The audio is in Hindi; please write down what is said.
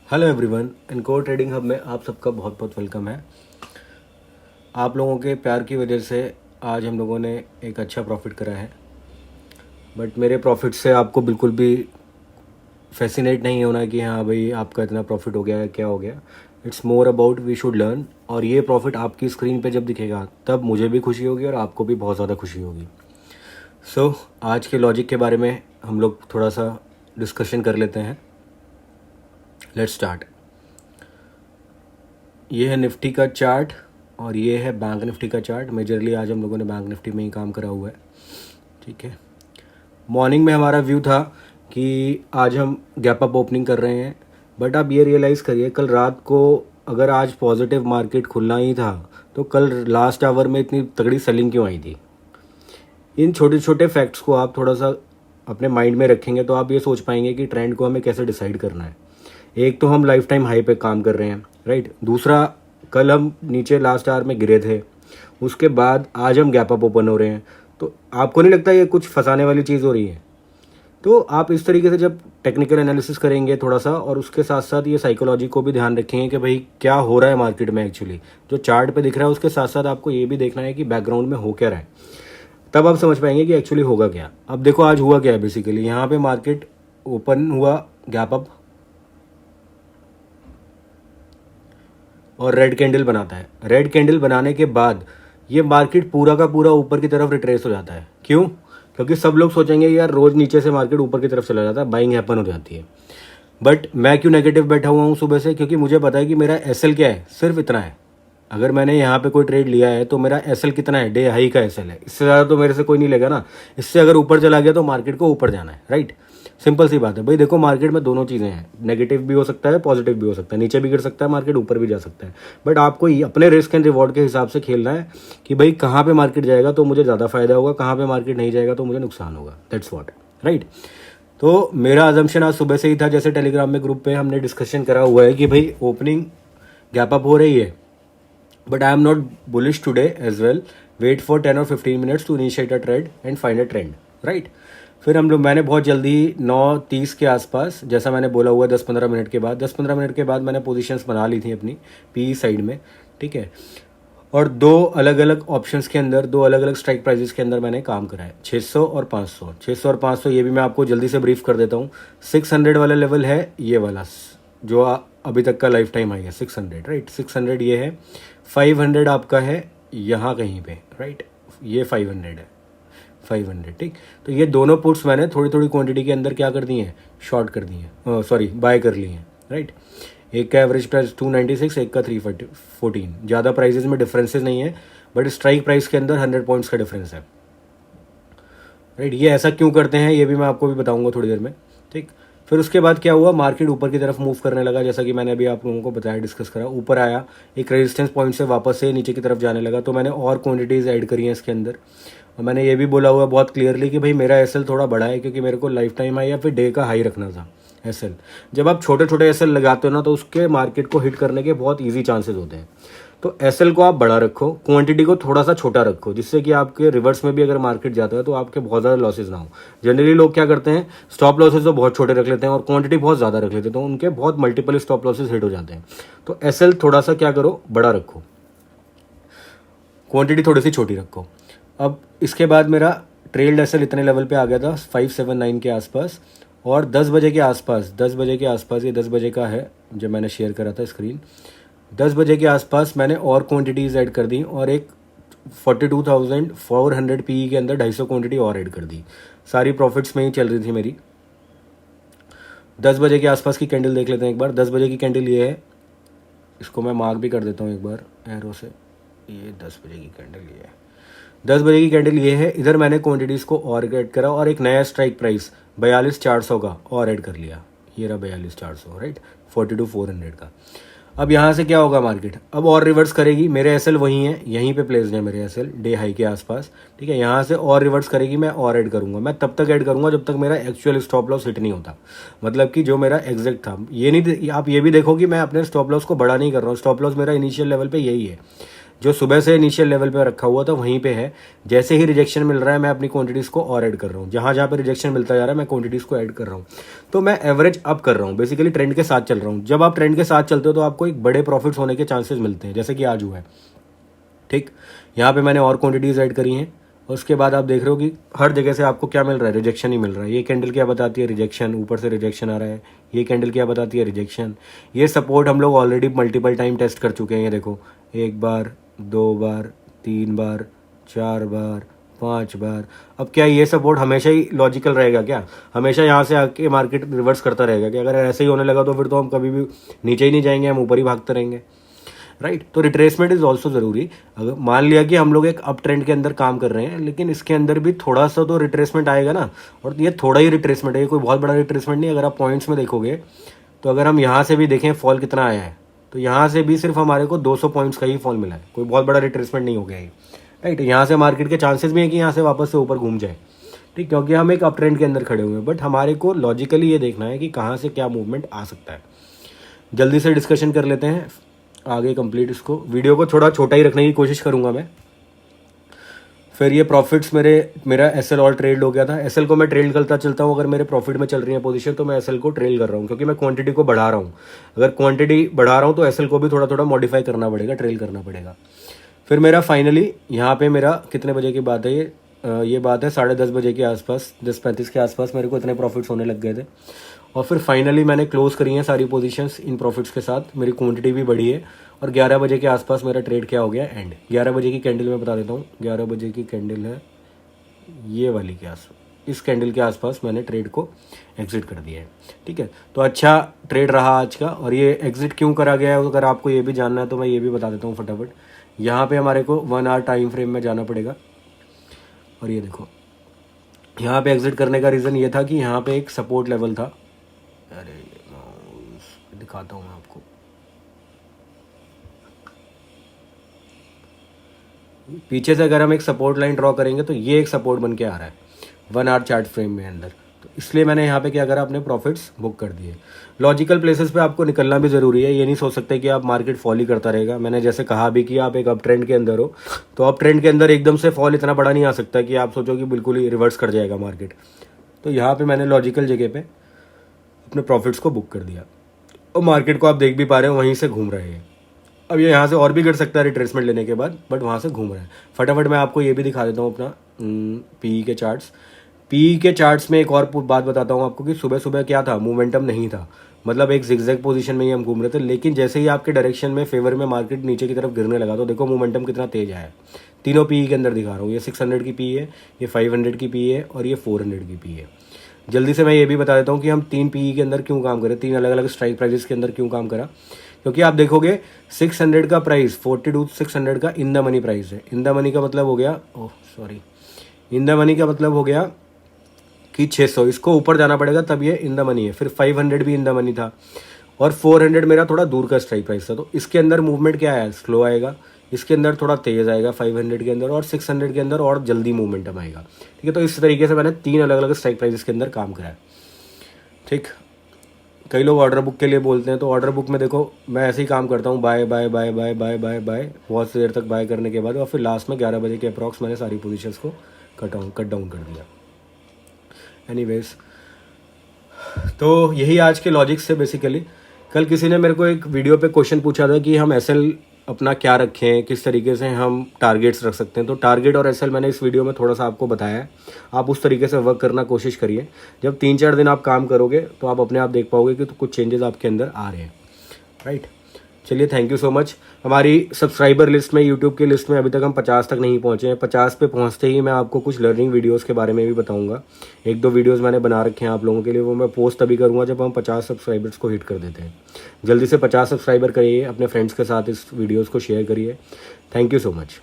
हेलो एवरीवन, इनकोर ट्रेडिंग हब में आप सबका बहुत बहुत वेलकम है। आप लोगों के प्यार की वजह से आज हम लोगों ने एक अच्छा प्रॉफिट करा है, बट मेरे प्रॉफिट से आपको बिल्कुल भी फैसिनेट नहीं होना कि हाँ भाई आपका इतना प्रॉफिट हो गया है, क्या हो गया। It's more about we should learn. और ये प्रॉफिट आपकी स्क्रीन पे जब दिखेगा तब मुझे भी खुशी होगी और आपको भी बहुत ज़्यादा खुशी होगी। सो आज के लॉजिक के बारे में हम लोग थोड़ा सा डिस्कशन कर लेते हैं। Let's start. ये है निफ्टी का चार्ट और ये है बैंक निफ्टी का चार्ट। मेजरली आज हम लोगों ने बैंक निफ्टी में ही काम करा हुआ है, ठीक है। मॉर्निंग में हमारा व्यू था कि आज हम गैप अप ओपनिंग कर रहे हैं, बट आप ये रियलाइज़ करिए कल रात को अगर आज पॉजिटिव मार्केट खुलना ही था तो कल लास्ट आवर में इतनी तगड़ी सेलिंग क्यों आई थी। इन छोटे छोटे फैक्ट्स को आप थोड़ा सा अपने माइंड में रखेंगे तो आप ये सोच पाएंगे कि ट्रेंड को हमें कैसे डिसाइड करना है। एक तो हम लाइफ टाइम हाई पे काम कर रहे हैं, राइट। दूसरा, कल हम नीचे लास्ट आवर में गिरे थे, उसके बाद आज हम गैप अप ओपन हो रहे हैं। तो आपको नहीं लगता ये कुछ फंसाने वाली चीज़ हो रही है? तो आप इस तरीके से जब टेक्निकल एनालिसिस करेंगे थोड़ा सा, और उसके साथ साथ ये साइकोलॉजी को भी ध्यान रखेंगे कि भाई क्या हो रहा है मार्केट में एक्चुअली, जो चार्ट पे दिख रहा है उसके साथ साथ आपको ये भी देखना है कि बैकग्राउंड में हो क्या रहा है, तब आप समझ पाएंगे कि एक्चुअली होगा क्या। अब देखो आज हुआ क्या है। बेसिकली यहाँ पे मार्केट ओपन हुआ गैप अप और रेड कैंडल बनाता है। रेड कैंडल बनाने के बाद ये मार्केट पूरा का पूरा ऊपर की तरफ रिट्रेस हो जाता है। क्यों? क्योंकि सब लोग सोचेंगे यार रोज नीचे से मार्केट ऊपर की तरफ चला जाता है, बाइंग हैपन हो जाती है। बट मैं क्यों नेगेटिव बैठा हुआ हूँ सुबह से? क्योंकि मुझे पता है कि मेरा एसएल क्या है, सिर्फ इतना है। अगर मैंने यहाँ पे कोई ट्रेड लिया है तो मेरा एसएल कितना है, डे हाई का एसएल है। इससे ज़्यादा तो मेरे से कोई नहीं लेगा ना। इससे अगर ऊपर चला गया तो मार्केट को ऊपर जाना है, राइट। सिंपल सी बात है भाई। देखो मार्केट में दोनों चीज़ें हैं, नेगेटिव भी हो सकता है, पॉजिटिव भी हो सकता है, नीचे भी गिर सकता है मार्केट, ऊपर भी जा सकता है। बट आपको अपने रिस्क एंड रिवॉर्ड के हिसाब से खेलना है कि भाई कहाँ पे मार्केट जाएगा तो मुझे ज़्यादा फायदा होगा, कहाँ पे मार्केट नहीं जाएगा तो मुझे नुकसान होगा। That's what, right. तो मेरा अजम्पशन आज सुबह से ही था, जैसे टेलीग्राम में ग्रुप पे हमने डिस्कशन करा हुआ है कि भाई ओपनिंग गैप अप हो रही है, but I am not bullish today as well. Wait for 10 or 15 minutes to initiate a trade and find a trend, right? फिर मैंने बहुत जल्दी 9:30 के आसपास, जैसा मैंने बोला हुआ 10-15 मिनट के बाद, 10-15 मिनट के बाद मैंने पोजीशंस बना ली थी अपनी पी साइड में, ठीक है। और दो अलग अलग ऑप्शंस के अंदर, दो अलग अलग स्ट्राइक प्राइजेस के अंदर मैंने काम करा है, 600 और 500। 600 और 500 ये भी मैं आपको जल्दी से ब्रीफ कर देता हूँ। 600 वाला लेवल है ये वाला, जो अभी तक का लाइफ टाइम हाई है 600, राइट। 600 ये है। 500 आपका है यहाँ कहीं पे, राइट। ये 500 है, 500, ठीक। तो ये दोनों पुट्स मैंने थोड़ी थोड़ी क्वांटिटी के अंदर क्या कर दी हैं, शॉर्ट कर दी हैं, सॉरी बाय कर ली हैं, राइट। एक का एवरेज प्राइस 296, एक का 314। ज़्यादा प्राइसेस में डिफरेंसेस नहीं है, बट स्ट्राइक प्राइस के अंदर 100 पॉइंट्स का डिफरेंस है, राइट। ये ऐसा क्यों करते हैं ये भी मैं आपको भी बताऊंगा थोड़ी देर में, ठीक। फिर उसके बाद क्या हुआ, मार्केट ऊपर की तरफ मूव करने लगा, जैसा कि मैंने अभी आप लोगों को बताया, डिस्कस करा। ऊपर आया, एक रेजिस्टेंस पॉइंट से वापस से नीचे की तरफ जाने लगा, तो मैंने और क्वांटिटीज़ ऐड करी हैं इसके अंदर। और मैंने ये भी बोला हुआ बहुत क्लियरली कि भाई मेरा एसएल थोड़ा बड़ा है, क्योंकि मेरे को लाइफ टाइम हाई या फिर डे का हाई रखना था एसएल। जब आप छोटे छोटे एसएल लगाते हो ना तो उसके मार्केट को हिट करने के बहुत ईजी चांसेस होते हैं। तो एसएल को आप बड़ा रखो, क्वांटिटी को थोड़ा सा छोटा रखो, जिससे कि आपके रिवर्स में भी अगर मार्केट जाता है तो आपके बहुत ज़्यादा लॉसेज ना हो। जनरली लोग क्या करते हैं, स्टॉप लॉसेज तो बहुत छोटे रख लेते हैं और क्वांटिटी बहुत ज़्यादा रख लेते हैं, तो उनके बहुत मल्टीपल स्टॉप लॉसेज हिट हो जाते हैं। तो एसएल थोड़ा सा क्या करो, बड़ा रखो, क्वांटिटी थोड़ी सी छोटी रखो। अब इसके बाद मेरा ट्रेल्ड एसएल इतने लेवल पे आ गया था 579 के आसपास, और 10 बजे के आसपास, 10 बजे के आसपास, ये 10 बजे का है जब मैंने शेयर करा था स्क्रीन, 10 बजे के आसपास मैंने और क्वांटिटीज़ ऐड कर दी और एक 42,400 पी के अंदर 250 क्वांटिटी और ऐड कर दी। सारी प्रॉफिट्स में ही चल रही थी मेरी। 10 बजे के आसपास की कैंडल देख लेते हैं एक बार। 10 बजे की कैंडल ये है, इसको मैं मार्क भी कर देता हूँ एक बार एरो से। ये 10 बजे की कैंडल ये है, 10 बजे की कैंडल ये है। इधर मैंने क्वांटिटीज़ को और ऐड करा और एक नया स्ट्राइक प्राइस 42,400 का और ऐड कर लिया। ये रहा 42,400, राइट, 42,400 का। अब यहाँ से क्या होगा, मार्केट अब और रिवर्स करेगी। मेरे एसएल वही है, यहीं पे प्लेस्ड है मेरे एसएल डे हाई के आसपास, ठीक है। यहाँ से और रिवर्स करेगी, मैं और ऐड करूँगा। मैं तब तक ऐड करूँगा जब तक मेरा एक्चुअल स्टॉप लॉस हिट नहीं होता, मतलब कि जो मेरा एग्जैक्ट था। ये नहीं, आप ये भी देखो कि मैं अपने स्टॉप लॉस को बड़ा नहीं कर रहा हूँ। स्टॉप लॉस मेरा इनिशियल लेवल पे यही है। जो सुबह से इनिशियल लेवल पे रखा हुआ था वहीं पे है। जैसे ही रिजेक्शन मिल रहा है मैं अपनी क्वांटिटीज़ को और ऐड कर रहा हूँ, जहाँ जहाँ पे रिजेक्शन मिलता जा रहा है मैं क्वांटिटीज़ को ऐड कर रहा हूँ। तो मैं एवरेज अप कर रहा हूँ, बेसिकली ट्रेंड के साथ चल रहा हूँ। जब आप ट्रेंड के साथ चलते हो तो आपको एक बड़े प्रॉफिट्स होने के चांसेस मिलते हैं, जैसे कि आज हुआ है। ठीक, यहाँ पे मैंने और क्वांटिटीज़ ऐड करी हैं। उसके बाद आप देख रहे हो कि हर जगह से आपको क्या मिल रहा है, रिजेक्शन ही मिल रहा है। ये कैंडल क्या बताती है, रिजेक्शन, ऊपर से रिजेक्शन आ रहा है। ये कैंडल क्या बताती है, रिजेक्शन। ये सपोर्ट हम लोग ऑलरेडी मल्टीपल टाइम टेस्ट कर चुके हैं। ये देखो, 1 बार, 2 बार, 3 बार, 4 बार, 5 बार। अब क्या ये सपोर्ट हमेशा ही लॉजिकल रहेगा क्या? हमेशा यहाँ से आके मार्केट रिवर्स करता रहेगा क्या? अगर ऐसे ही होने लगा तो फिर तो हम कभी भी नीचे ही नहीं जाएंगे, हम ऊपर ही भागते रहेंगे, राइट। तो रिट्रेसमेंट इज ऑल्सो ज़रूरी। अगर मान लिया कि हम लोग एक अप ट्रेंड के अंदर काम कर रहे हैं, लेकिन इसके अंदर भी थोड़ा सा तो रिट्रेसमेंट आएगा ना। और ये थोड़ा ही रिट्रेसमेंट है, ये कोई बहुत बड़ा रिट्रेसमेंट नहीं। अगर आप पॉइंट्स में देखोगे तो अगर हम यहाँ से भी देखें फॉल कितना आया है, तो यहाँ से भी सिर्फ हमारे को 200 पॉइंट्स का ही फॉल मिला है, कोई बहुत बड़ा रिट्रेसमेंट नहीं हो गया है, राइट। यहाँ से मार्केट के चांसेस भी हैं कि यहाँ से वापस से ऊपर घूम जाए, ठीक, क्योंकि हम एक अप ट्रेंड के अंदर खड़े हुए हैं। बट हमारे को लॉजिकली ये देखना है कि कहाँ से क्या मूवमेंट आ सकता है। जल्दी से डिस्कशन कर लेते हैं आगे कंप्लीट। इसको वीडियो को थोड़ा छोटा ही रखने की कोशिश करूंगा मैं। फिर ये प्रॉफिट्स मेरा एसएल और ट्रेड हो गया था। एसएल को मैं ट्रेड करता चलता हूँ। अगर मेरे प्रॉफिट में चल रही है पोजीशन तो मैं एसएल को ट्रेड कर रहा हूँ, क्योंकि मैं क्वांटिटी को बढ़ा रहा हूँ। अगर क्वांटिटी बढ़ा रहा हूँ तो एसएल को भी थोड़ा थोड़ा मॉडिफाई करना पड़ेगा, ट्रेड करना पड़ेगा। फिर मेरा फाइनली यहाँ पे मेरा कितने बजे की बात है ये बात है 10:30 बजे के आसपास, 10:35 के आसपास मेरे को इतने प्रॉफिट्स होने लग गए थे। और फिर फाइनली मैंने क्लोज करी हैं सारी पोजीशंस इन प्रॉफिट्स के साथ। मेरी क्वांटिटी भी बढ़ी है और 11 बजे के आसपास मेरा ट्रेड क्या हो गया, एंड। 11 बजे की कैंडल मैं बता देता हूँ। 11 बजे की कैंडल है ये वाली के आसपास, इस कैंडल के आसपास मैंने ट्रेड को एग्जिट कर दिया है, ठीक है। तो अच्छा ट्रेड रहा आज का। और ये एग्जिट क्यों करा गया है अगर आपको ये भी जानना है तो मैं ये भी बता देता हूँ फटाफट। यहाँ पे हमारे को 1 आवर टाइम फ्रेम में जाना पड़ेगा। और ये देखो, यहाँ पे एग्जिट करने का रीज़न ये था कि यहाँ पे एक सपोर्ट लेवल था। अरे दिखाता हूँ मैं आपको। पीछे से अगर हम एक सपोर्ट लाइन ड्रॉ करेंगे तो ये एक सपोर्ट बन के आ रहा है 1 आवर चार्ट फ्रेम में अंदर। तो इसलिए मैंने यहाँ पे क्या करा, अपने प्रॉफिट्स बुक कर दिए। लॉजिकल प्लेसेस पे आपको निकलना भी ज़रूरी है। ये नहीं सोच सकते कि आप मार्केट फॉल ही करता रहेगा। मैंने जैसे कहा भी कि आप एक अप ट्रेंड के अंदर हो, तो अप ट्रेंड के अंदर एकदम से फॉल इतना बड़ा नहीं आ सकता कि आप सोचो कि बिल्कुल ही रिवर्स कर जाएगा मार्केट। तो यहाँ पर मैंने लॉजिकल जगह पर अपने प्रॉफिट्स को बुक कर दिया। और मार्केट को आप देख भी पा रहे हो, वहीं से घूम रहे हैं। अब ये यहाँ से और भी गिर सकता है रिट्रेसमेंट लेने के बाद, बट वहाँ से घूम रहा है। फटाफट मैं आपको ये भी दिखा देता हूँ अपना पीई के चार्ट्स। पीई के चार्ट्स में एक और बात बताता हूँ आपको कि सुबह सुबह क्या था, मोमेंटम नहीं था। मतलब एक जिगजैग पोजीशन में ही हम घूम रहे थे, लेकिन जैसे ही आपके डायरेक्शन में फेवर में मार्केट नीचे की तरफ गिरने लगा तो देखो मोमेंटम कितना तेज आया है। तीनों पीई के अंदर दिखा रहा हूँ। ये 600 की पीई है, ये 500 की पीई है और ये 400 की पीई है। जल्दी से मैं ये भी बता देता हूँ कि हम 3 पीई के अंदर क्यों काम करें, 3 अलग अलग स्ट्राइक प्राइजेस के अंदर क्यों काम करा। क्योंकि आप देखोगे 600 का प्राइस 42 600 का इन द मनी प्राइस है। इन द मनी का मतलब हो गया, इन द मनी का मतलब हो गया कि 600, इसको ऊपर जाना पड़ेगा तब ये इन द मनी है। फिर 500 भी इन द मनी था और 400 मेरा थोड़ा दूर का स्ट्राइक प्राइस था। तो इसके अंदर मूवमेंट क्या आया, स्लो आएगा। इसके अंदर थोड़ा तेज आएगा 500 के अंदर, और 600 के अंदर और जल्दी मूवमेंटम आएगा, ठीक है। तो इस तरीके से मैंने 3 अलग अलग स्ट्राइक प्राइसेस के अंदर काम कराया, ठीक। कई लोग ऑर्डर बुक के लिए बोलते हैं, तो ऑर्डर बुक में देखो मैं ऐसे ही काम करता हूँ, bye bye bye bye bye bye bye, बहुत देर तक बाय करने के बाद और फिर लास्ट में 11 बजे के अप्रॉक्स मैंने सारी पोजीशंस को कट डाउन कर दिया। एनीवेज, तो यही आज के लॉजिक्स थे बेसिकली। कल किसी ने मेरे को एक वीडियो पे क्वेश्चन पूछा था कि हम एसएल अपना क्या रखें, किस तरीके से हम टारगेट्स रख सकते हैं। तो टारगेट और एसएल मैंने इस वीडियो में थोड़ा सा आपको बताया है। आप उस तरीके से वर्क करना कोशिश करिए। जब 3-4 दिन आप काम करोगे तो आप अपने आप देख पाओगे कि तो कुछ चेंजेस आपके अंदर आ रहे हैं, राइट। चलिए, थैंक यू सो मच। हमारी सब्सक्राइबर लिस्ट में, यूट्यूब की लिस्ट में अभी तक हम 50 तक नहीं पहुंचे हैं। 50 पे पहुंचते ही मैं आपको कुछ लर्निंग वीडियोस के बारे में भी बताऊंगा। 1-2 वीडियोस मैंने बना रखे हैं आप लोगों के लिए, वो मैं पोस्ट तभी करूंगा जब हम 50 सब्सक्राइबर्स को हिट कर देते हैं। जल्दी से 50 सब्सक्राइबर करिए, अपने फ्रेंड्स के साथ इस वीडियोज़ को शेयर करिए। Thank you so much.